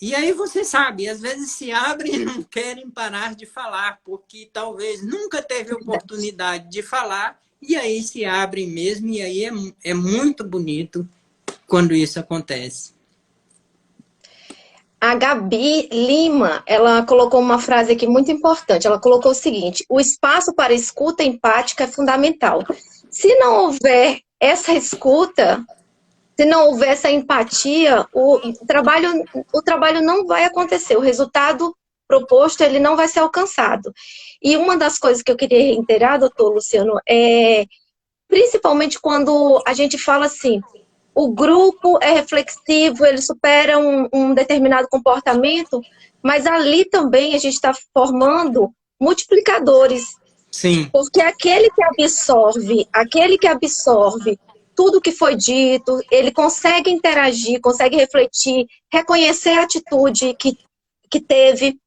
E aí você sabe, às vezes se abrem e não querem parar de falar, porque talvez nunca teve oportunidade de falar, e aí se abrem mesmo, e aí é muito bonito quando isso acontece. A Gabi Lima, ela colocou uma frase aqui muito importante. Ela colocou o seguinte: o espaço para escuta empática é fundamental. Se não houver essa escuta, se não houver essa empatia, o trabalho não vai acontecer. O resultado proposto ele não vai ser alcançado. E uma das coisas que eu queria reiterar, doutor Luciano, principalmente quando a gente fala assim, o grupo é reflexivo, ele supera um determinado comportamento, mas ali também a gente está formando multiplicadores. Sim. Porque aquele que absorve tudo que foi dito, ele consegue interagir, consegue refletir, reconhecer a atitude que teve,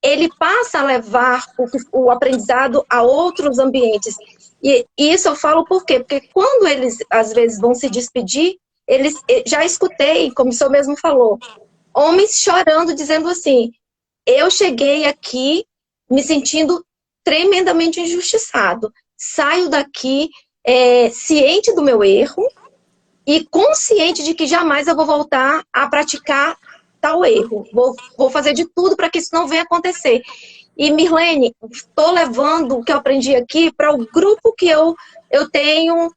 ele passa a levar o aprendizado a outros ambientes. E isso eu falo por quê? Porque quando eles, às vezes, vão se despedir, já escutei, como o senhor mesmo falou, homens chorando, dizendo assim, eu cheguei aqui me sentindo tremendamente injustiçado. Saio daqui ciente do meu erro e consciente de que jamais eu vou voltar a praticar tal erro. Vou fazer de tudo para que isso não venha acontecer. E, Mirlene, estou levando o que eu aprendi aqui para o grupo que eu tenho,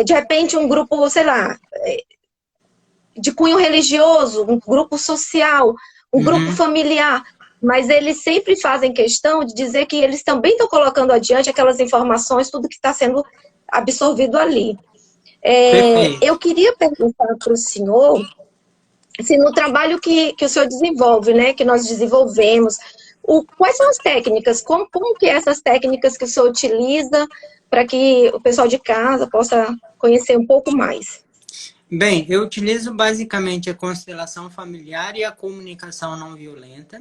de repente, um grupo, sei lá, de cunho religioso, um grupo social, um grupo familiar, mas eles sempre fazem questão de dizer que eles também estão colocando adiante aquelas informações, tudo que está sendo absorvido ali. Eu queria perguntar para o senhor, se no trabalho que o senhor desenvolve, né, que nós desenvolvemos, quais são as técnicas, como que essas técnicas que o senhor utiliza para que o pessoal de casa possa conhecer um pouco mais? Bem, eu utilizo basicamente a constelação familiar e a comunicação não violenta.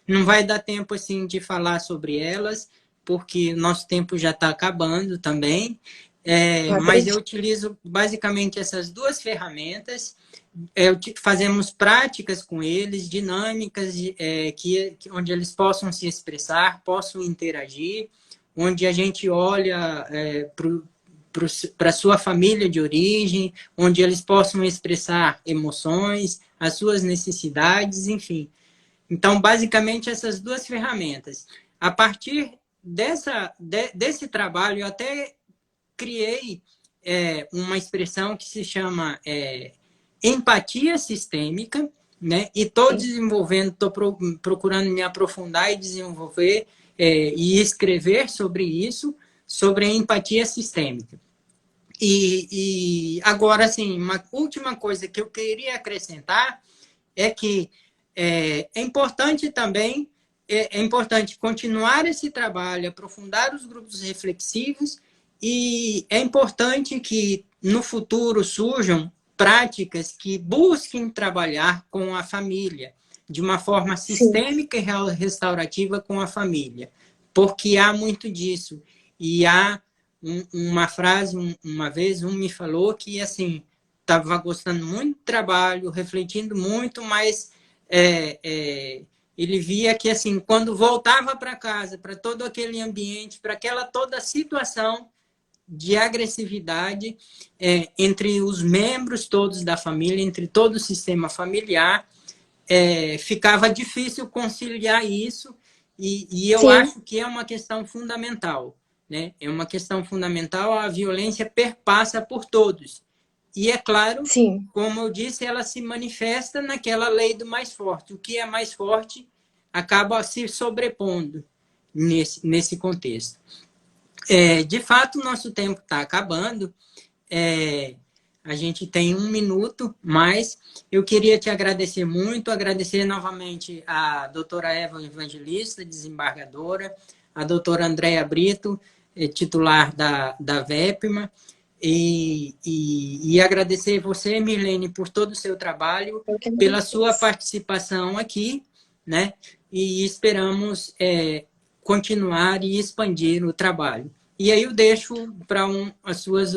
Não vai dar tempo assim de falar sobre elas, porque nosso tempo já está acabando também. Mas eu utilizo basicamente essas duas ferramentas. Fazemos práticas com eles, dinâmicas, onde eles possam se expressar, possam interagir, onde a gente olha para a sua família de origem, onde eles possam expressar emoções, as suas necessidades, enfim. Então, basicamente, essas duas ferramentas. A partir desse trabalho, eu até criei uma expressão que se chama empatia sistêmica, né? E estou desenvolvendo, estou procurando me aprofundar e desenvolver e escrever sobre isso, sobre a empatia sistêmica. E agora, assim, uma última coisa que eu queria acrescentar é que é importante também, é importante continuar esse trabalho, aprofundar os grupos reflexivos, e é importante que no futuro surjam práticas que busquem trabalhar com a família, de uma forma sistêmica e restaurativa com a família, porque há muito disso. E há uma frase, uma vez, me falou que, assim, estava gostando muito do trabalho, refletindo muito, mas ele via que, assim, quando voltava para casa, para todo aquele ambiente, para aquela toda a situação de agressividade entre os membros todos da família, entre todo o sistema familiar, ficava difícil conciliar isso, e eu acho que é uma questão fundamental, né? É uma questão fundamental, a violência perpassa por todos. E é claro, como eu disse, ela se manifesta naquela lei do mais forte. O que é mais forte acaba se sobrepondo nesse contexto. De fato, o nosso tempo está acabando. A gente tem 1 minuto, mas eu queria te agradecer muito, agradecer novamente a doutora Eva Evangelista, desembargadora, a doutora Andréa Brito, titular da VEPMA, e agradecer você, Mirlene, por todo o seu trabalho, pela sua participação aqui, né? E esperamos continuar e expandir o trabalho. E aí eu deixo para as suas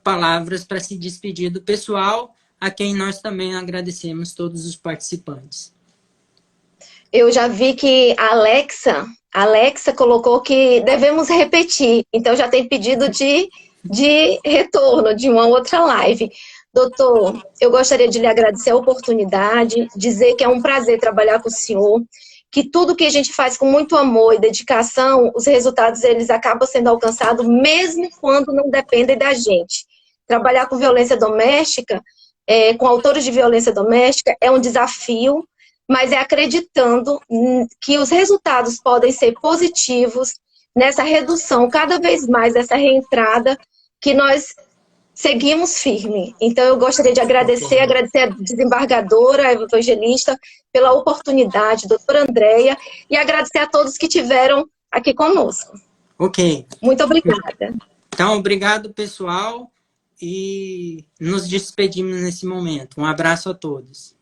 palavras para se despedir do pessoal, a quem nós também agradecemos todos os participantes. Eu já vi que a Alexa colocou que devemos repetir, então já tem pedido de retorno de uma outra live. Doutor, eu gostaria de lhe agradecer a oportunidade, dizer que é um prazer trabalhar com o senhor, que tudo que a gente faz com muito amor e dedicação, os resultados eles acabam sendo alcançados mesmo quando não dependem da gente. Trabalhar com violência doméstica, com autores de violência doméstica, é um desafio, mas é acreditando que os resultados podem ser positivos nessa redução cada vez mais dessa reentrada que nós seguimos firme. Então, eu gostaria de agradecer a desembargadora, a evangelista, pela oportunidade, doutora Andréa, e agradecer a todos que tiveram aqui conosco. Ok. Muito obrigada. Então, obrigado, pessoal. e nos despedimos nesse momento. Um abraço a todos.